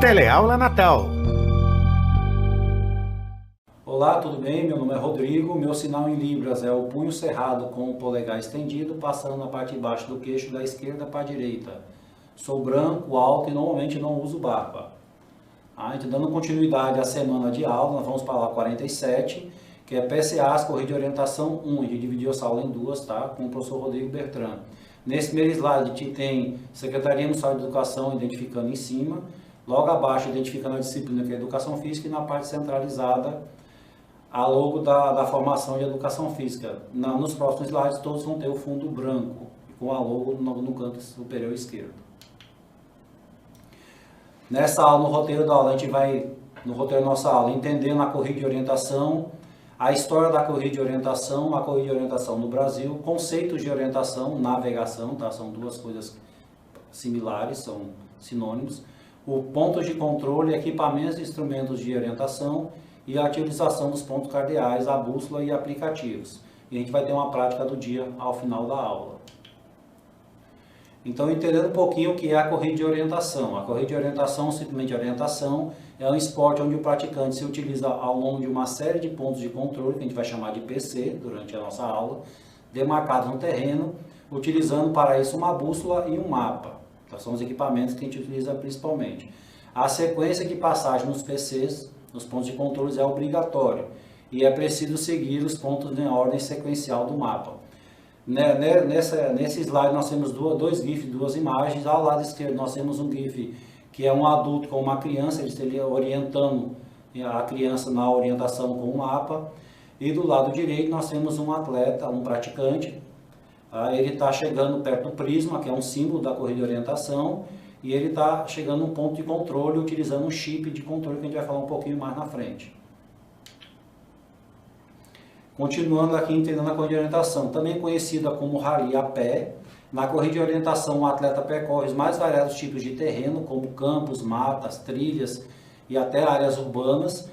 Teleaula Natal. Olá, tudo bem? Meu nome é Rodrigo, meu sinal em Libras é o punho cerrado com o polegar estendido, passando na parte de baixo do queixo da esquerda para a direita. Sou branco, alto e normalmente não uso barba. Então, dando continuidade à semana de aula, nós vamos para a aula 47, que é PCAs, Corrida de Orientação 1. A gente dividiu essa aula em duas, tá? Com o professor Rodrigo Bertrand. Nesse primeiro slide, a gente tem Secretaria Municipal de Educação identificando em cima, logo abaixo identificando a disciplina que é Educação Física e na parte centralizada a logo da formação de Educação Física. Nos próximos slides todos vão ter o fundo branco, com a logo no canto superior esquerdo. Nessa aula, no roteiro da aula, a gente vai, no roteiro da nossa aula, entendendo a corrida de orientação, a história da corrida de orientação, a corrida de orientação no Brasil, conceitos de orientação, navegação, tá? São duas coisas similares, são sinônimos, o pontos de controle, equipamentos e instrumentos de orientação, e a utilização dos pontos cardeais, a bússola e aplicativos. E a gente vai ter uma prática do dia ao final da aula. Então, entendendo um pouquinho o que é a corrida de orientação. A corrida de orientação, simplesmente orientação, é um esporte onde o praticante se utiliza ao longo de uma série de pontos de controle, que a gente vai chamar de PC, durante a nossa aula, demarcados no terreno, utilizando para isso uma bússola e um mapa. Então, são os equipamentos que a gente utiliza principalmente. A sequência de passagem nos PCs, nos pontos de controle, é obrigatório e é preciso seguir os pontos em ordem sequencial do mapa. Nesse slide nós temos dois GIFs, duas imagens. Ao lado esquerdo nós temos um GIF que é um adulto com uma criança, ele estaria orientando a criança na orientação com o mapa, e do lado direito nós temos um atleta, um praticante, ele está chegando perto do prisma, que é um símbolo da corrida de orientação, e ele está chegando num ponto de controle utilizando um chip de controle que a gente vai falar um pouquinho mais na frente. Continuando aqui, entendendo a corrida de orientação, também conhecida como rally a pé. Na corrida de orientação, o atleta percorre os mais variados tipos de terreno, como campos, matas, trilhas e até áreas urbanas,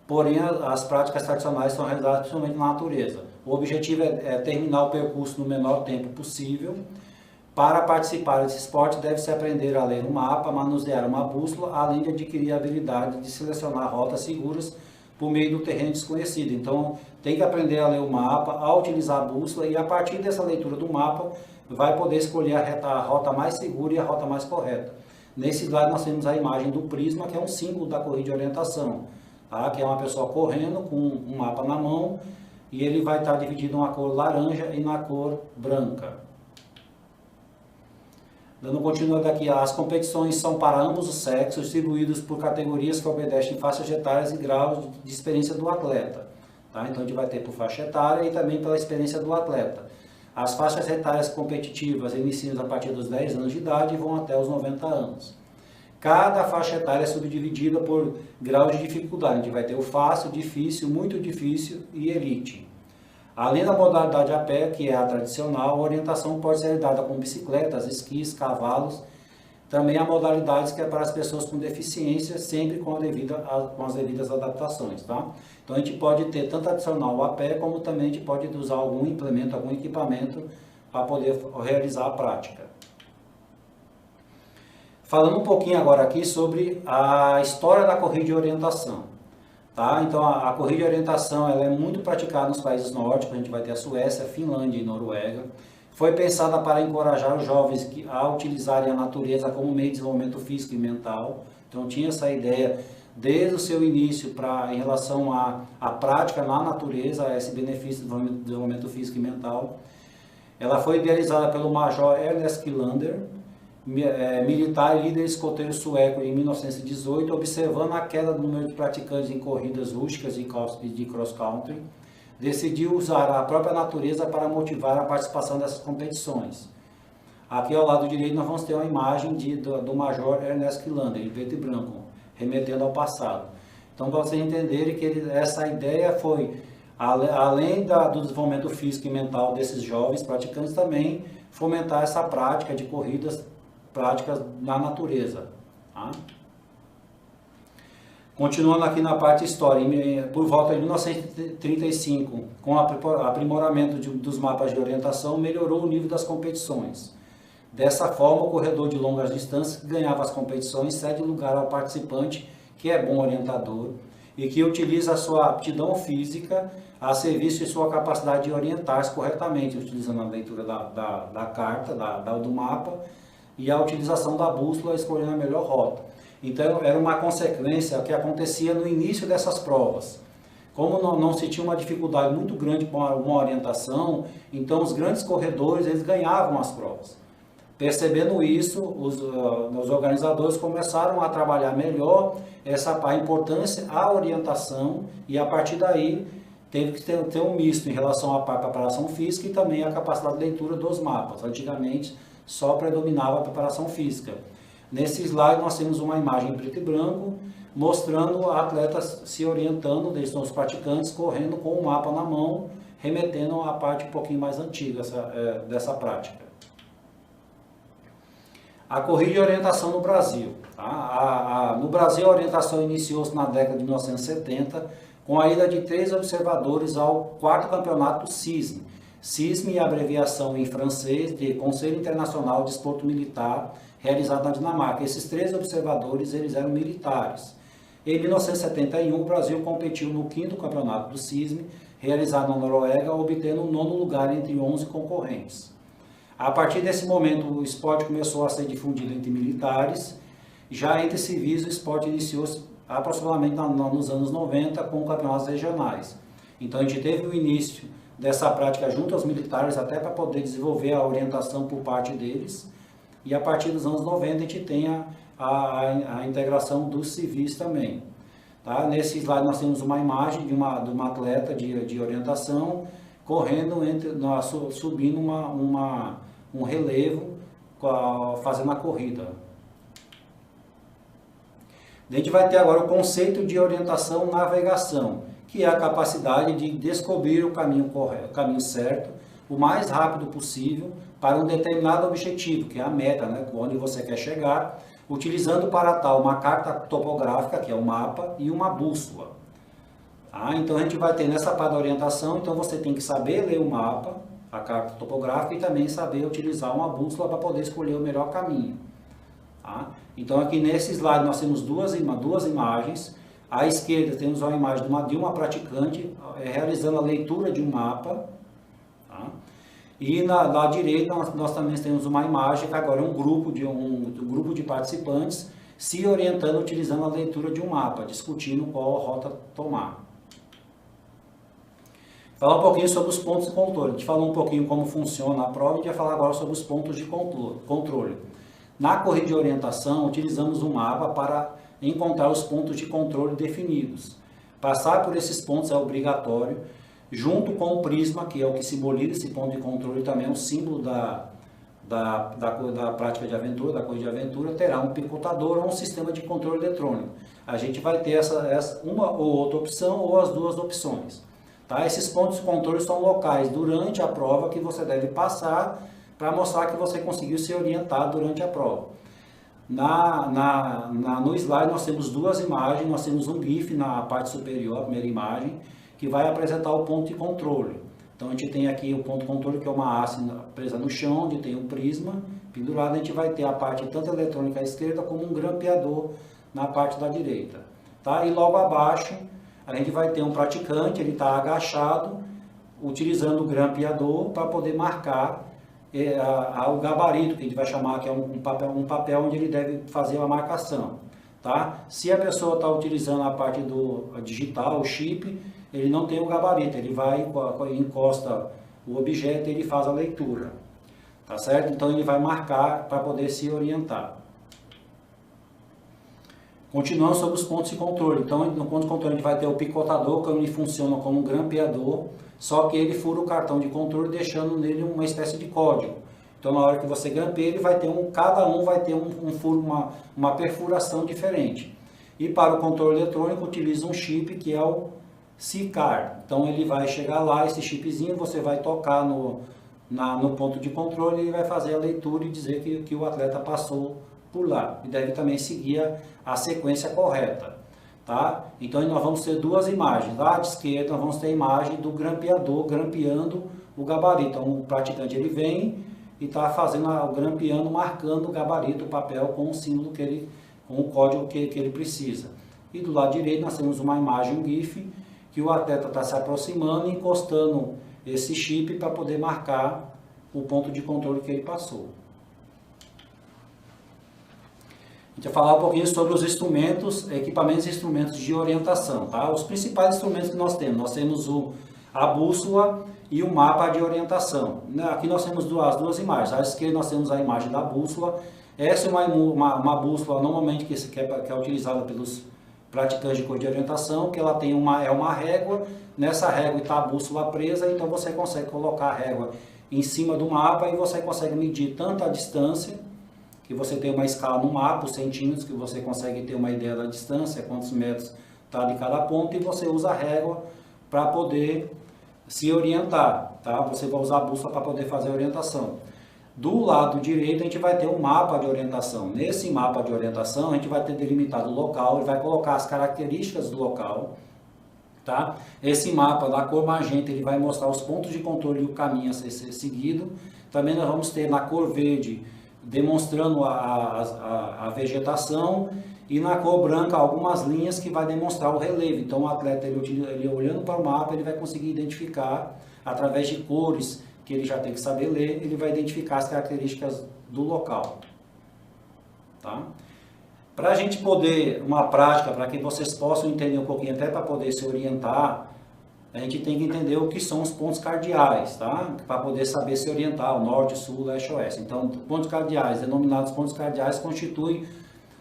porém as práticas tradicionais são realizadas principalmente na natureza. O objetivo é terminar o percurso no menor tempo possível. Para participar desse esporte, deve-se aprender a ler um mapa, manusear uma bússola, além de adquirir a habilidade de selecionar rotas seguras por meio do terreno desconhecido. Então, tem que aprender a ler o mapa, a utilizar a bússola, e a partir dessa leitura do mapa, vai poder escolher a rota mais segura e a rota mais correta. Nesse slide nós temos a imagem do prisma, que é um símbolo da corrida de orientação, tá? Que é uma pessoa correndo com um mapa na mão, e ele vai estar dividido na cor laranja e na cor branca. Dando continuidade aqui, as competições são para ambos os sexos, distribuídos por categorias que obedecem faixas etárias e graus de experiência do atleta. Tá? Então a gente vai ter por faixa etária e também pela experiência do atleta. As faixas etárias competitivas iniciam a partir dos 10 anos de idade e vão até os 90 anos. Cada faixa etária é subdividida por graus de dificuldade. A gente vai ter o fácil, difícil, muito difícil e elite. Além da modalidade a pé, que é a tradicional, a orientação pode ser dada com bicicletas, esquis, cavalos. Também há modalidades que é para as pessoas com deficiência, sempre com as devidas adaptações. Tá? Então a gente pode ter tanto tradicional a pé, como também a gente pode usar algum implemento, algum equipamento para poder realizar a prática. Falando um pouquinho agora aqui sobre a história da corrida de orientação. Tá? Então a corrida de orientação ela é muito praticada nos países nórdicos, a gente vai ter a Suécia, Finlândia e Noruega. Foi pensada para encorajar os jovens a utilizarem a natureza como meio de desenvolvimento físico e mental. Então tinha essa ideia desde o seu início em relação à prática na natureza, a esse benefício do desenvolvimento físico e mental. Ela foi idealizada pelo Major Ernest Kilander, militar e líder escoteiro sueco em 1918, observando a queda do número de praticantes em corridas rústicas e de cross-country, decidiu usar a própria natureza para motivar a participação dessas competições. Aqui ao lado direito nós vamos ter uma imagem do Major Ernest Kilander, em preto e branco, remetendo ao passado. Então, para vocês entenderem que essa ideia foi, além do desenvolvimento físico e mental desses jovens praticantes, também fomentar essa prática de corridas práticas na natureza. Tá? Continuando aqui na parte histórica, por volta de 1935, com o aprimoramento dos mapas de orientação, melhorou o nível das competições. Dessa forma, o corredor de longas distâncias ganhava as competições cede lugar ao participante que é bom orientador e que utiliza a sua aptidão física a serviço de sua capacidade de orientar-se corretamente, utilizando a leitura da carta, do mapa e a utilização da bússola, escolhendo a melhor rota. Então, era uma consequência que acontecia no início dessas provas. Como não se tinha uma dificuldade muito grande com uma orientação, então os grandes corredores eles ganhavam as provas. Percebendo isso, os organizadores começaram a trabalhar melhor a importância, a orientação, e a partir daí teve que ter um misto em relação à preparação física e também a capacidade de leitura dos mapas. Antigamente só predominava a preparação física. Nesse slide nós temos uma imagem em preto e branco mostrando atletas se orientando, eles são os praticantes correndo com o mapa na mão, remetendo à parte um pouquinho mais antiga dessa prática. A corrida de orientação no Brasil. Tá? No Brasil, a orientação iniciou-se na década de 1970 com a ida de 3 observadores ao 4º campeonato CISM. CISM é a abreviação em francês de Conselho Internacional de Desporto Militar, realizado na Dinamarca. Esses 3 observadores eles eram militares. Em 1971, o Brasil competiu no 5º campeonato do CISM, realizado na Noruega, obtendo o 9º lugar entre 11 concorrentes. A partir desse momento, o esporte começou a ser difundido entre militares. Já entre civis, o esporte iniciou-se aproximadamente nos anos 90 com campeonatos regionais. Então, a gente teve o início dessa prática junto aos militares, até para poder desenvolver a orientação por parte deles. E a partir dos anos 90, a gente tem a integração dos civis também. Tá? Nesse slide, nós temos uma imagem de uma atleta de orientação correndo, subindo um relevo, fazendo a corrida. A gente vai ter agora o conceito de orientação navegação, que é a capacidade de descobrir o caminho correto, o caminho certo, o mais rápido possível para um determinado objetivo, que é a meta, né, onde você quer chegar, utilizando para tal uma carta topográfica, que é o mapa, e uma bússola. Então a gente vai ter nessa parte da orientação, então você tem que saber ler o mapa, a carta topográfica, e também saber utilizar uma bússola para poder escolher o melhor caminho. Então aqui nesse slide nós temos duas imagens. À esquerda temos uma imagem de uma praticante realizando a leitura de um mapa. E na direita nós também temos uma imagem que agora é um grupo de participantes se orientando utilizando a leitura de um mapa, discutindo qual rota tomar. Falar um pouquinho sobre os pontos de controle. A gente falou um pouquinho como funciona a prova, a gente vai falar agora sobre os pontos de controle. Na corrida de orientação, utilizamos um mapa para encontrar os pontos de controle definidos. Passar por esses pontos é obrigatório, junto com o prisma, que é o que simboliza esse ponto de controle, também é um símbolo da prática de aventura, da corrida de aventura, terá um picotador ou um sistema de controle eletrônico. A gente vai ter uma ou outra opção ou as duas opções. Tá? Esses pontos de controle são locais durante a prova que você deve passar para mostrar que você conseguiu se orientar durante a prova. No slide nós temos duas imagens, nós temos um GIF na parte superior, a primeira imagem, que vai apresentar o ponto de controle. Então a gente tem aqui o ponto de controle, que é uma haste presa no chão, onde tem um prisma pendurado. A gente vai ter a parte tanto eletrônica à esquerda como um grampeador na parte da direita. Tá? E logo abaixo a gente vai ter um praticante, ele está agachado, utilizando o grampeador para poder marcar o gabarito, que a gente vai chamar, que é um papel onde ele deve fazer a marcação. Tá? Se a pessoa está utilizando a parte digital, o chip, ele não tem o gabarito, ele vai, encosta o objeto e ele faz a leitura. Tá certo? Então ele vai marcar para poder se orientar. Continuando sobre os pontos de controle. Então, no ponto de controle a gente vai ter o picotador, que ele funciona como um grampeador, só que ele fura o cartão de controle, deixando nele uma espécie de código. Então, na hora que você grampeia, ele vai ter cada um vai ter um furo, uma perfuração diferente. E para o controle eletrônico, utiliza um chip que é o SICAR. Então, ele vai chegar lá, esse chipzinho, você vai tocar no ponto de controle e ele vai fazer a leitura e dizer que o atleta passou por lá. E deve também seguir a sequência correta. Tá? Então nós vamos ter duas imagens. Lá à esquerda nós vamos ter a imagem do grampeador grampeando o gabarito. Então o praticante ele vem, e está fazendo o grampeando, marcando o gabarito, o papel com o símbolo com o código que ele precisa. E do lado direito nós temos uma imagem, um GIF, que o atleta está se aproximando e encostando esse chip para poder marcar o ponto de controle que ele passou. A gente vai falar um pouquinho sobre os instrumentos, equipamentos e instrumentos de orientação, tá? Os principais instrumentos que nós temos a bússola e o mapa de orientação. Aqui nós temos as duas imagens. À esquerda nós temos a imagem da bússola. Essa é uma bússola normalmente que é utilizada pelos praticantes de corrida de orientação, que ela tem uma régua. Nessa régua está a bússola presa, então você consegue colocar a régua em cima do mapa e você consegue medir tanto a distância, que você tem uma escala no mapa, os centímetros, que você consegue ter uma ideia da distância, quantos metros está de cada ponto, e você usa a régua para poder se orientar, tá? Você vai usar a bússola para poder fazer a orientação. Do lado direito a gente vai ter um mapa de orientação. Nesse mapa de orientação a gente vai ter delimitado o local, ele vai colocar as características do local, tá? Esse mapa da cor magenta ele vai mostrar os pontos de controle e o caminho a ser seguido. Também nós vamos ter na cor verde demonstrando a vegetação, e na cor branca algumas linhas que vai demonstrar o relevo. Então o atleta ele olhando para o mapa ele vai conseguir identificar através de cores que ele já tem que saber ler, ele vai identificar as características do local, tá? Para a gente poder, uma prática, para que vocês possam entender um pouquinho, até para poder se orientar, a gente tem que entender o que são os pontos cardeais, tá? Para poder saber se orientar, o norte, sul, leste, oeste. Então, pontos cardeais, denominados pontos cardeais, constituem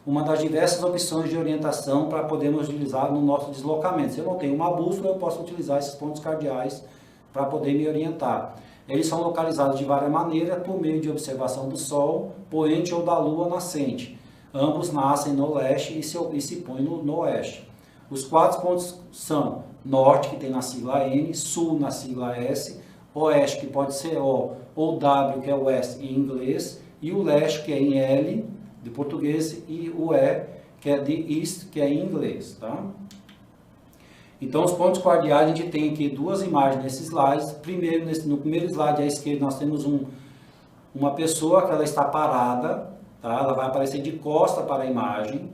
uma das diversas opções de orientação para podermos utilizar no nosso deslocamento. Se eu não tenho uma bússola, eu posso utilizar esses pontos cardeais para poder me orientar. Eles são localizados de várias maneiras, por meio de observação do Sol, poente ou da Lua nascente. Ambos nascem no leste e se põem no oeste. Os 4 pontos são norte, que tem na sigla N, sul na sigla S, oeste, que pode ser O, ou W, que é oeste em inglês, e o leste, que é em L, de português, e o E, que é de east, que é em inglês, tá? Então, os pontos cardeais, a gente tem aqui duas imagens nesses slides. Primeiro, no primeiro slide à esquerda, nós temos uma pessoa que ela está parada, tá? Ela vai aparecer de costa para a imagem,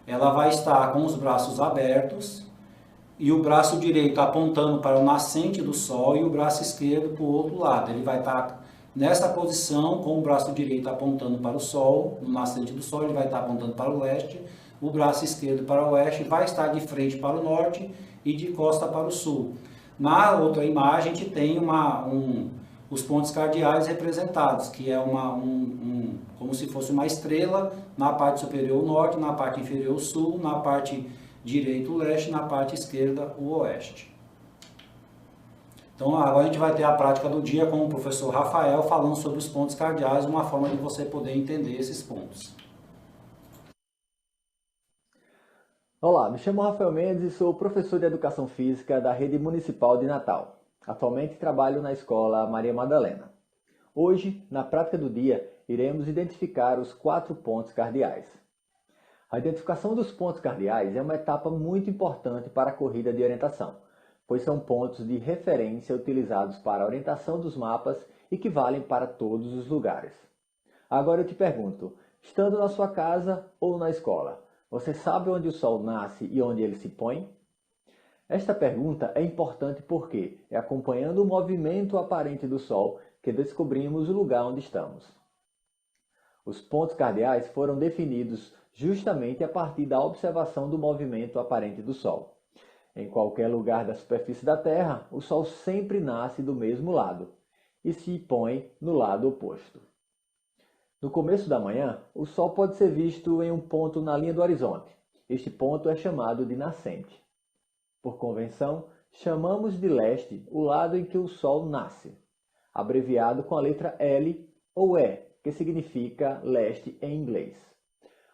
ela vai estar com os braços abertos, e o braço direito apontando para o nascente do sol e o braço esquerdo para o outro lado. Ele vai estar nessa posição com o braço direito apontando para o sol, no nascente do sol, ele vai estar apontando para o leste, o braço esquerdo para o oeste, vai estar de frente para o norte e de costa para o sul. Na outra imagem a gente tem os pontos cardeais representados, que é como se fosse uma estrela, na parte superior o norte, na parte inferior o sul, na parte direita o leste, na parte esquerda o oeste. Então agora a gente vai ter a prática do dia com o professor Rafael falando sobre os pontos cardeais, uma forma de você poder entender esses pontos. Olá, me chamo Rafael Mendes e sou professor de Educação Física da Rede Municipal de Natal. Atualmente trabalho na Escola Maria Madalena. Hoje, na prática do dia, iremos identificar os 4 pontos cardeais. A identificação dos pontos cardeais é uma etapa muito importante para a corrida de orientação, pois são pontos de referência utilizados para a orientação dos mapas e que valem para todos os lugares. Agora eu te pergunto, estando na sua casa ou na escola, você sabe onde o sol nasce e onde ele se põe? Esta pergunta é importante porque é acompanhando o movimento aparente do sol que descobrimos o lugar onde estamos. Os pontos cardeais foram definidos justamente a partir da observação do movimento aparente do sol. Em qualquer lugar da superfície da Terra, o sol sempre nasce do mesmo lado e se põe no lado oposto. No começo da manhã, o sol pode ser visto em um ponto na linha do horizonte. Este ponto é chamado de nascente. Por convenção, chamamos de leste o lado em que o sol nasce, abreviado com a letra L ou E, que significa leste em inglês.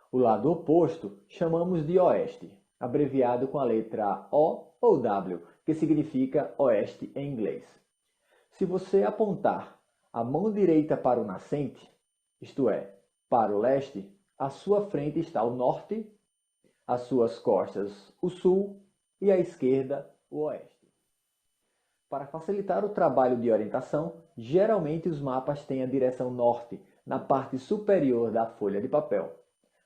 O lado oposto chamamos de oeste, abreviado com a letra O ou W, que significa oeste em inglês. Se você apontar a mão direita para o nascente, isto é, para o leste, à sua frente está o norte, às suas costas o sul e à esquerda o oeste. Para facilitar o trabalho de orientação, geralmente os mapas têm a direção norte na parte superior da folha de papel.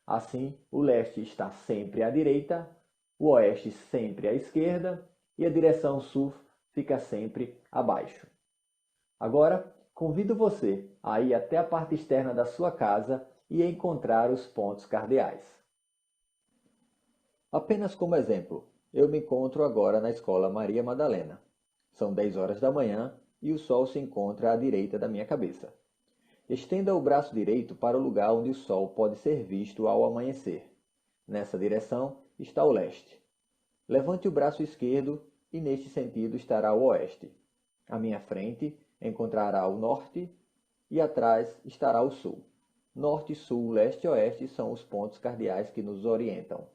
Assim, o leste está sempre à direita, o oeste sempre à esquerda e a direção sul fica sempre abaixo. Agora, convido você a ir até a parte externa da sua casa e encontrar os pontos cardeais. Apenas como exemplo, eu me encontro agora na Escola Maria Madalena. São 10 horas da manhã e o sol se encontra à direita da minha cabeça. Estenda o braço direito para o lugar onde o sol pode ser visto ao amanhecer. Nessa direção está o leste. Levante o braço esquerdo e neste sentido estará o oeste. À minha frente encontrará o norte e atrás estará o sul. Norte, sul, leste e oeste são os pontos cardeais que nos orientam.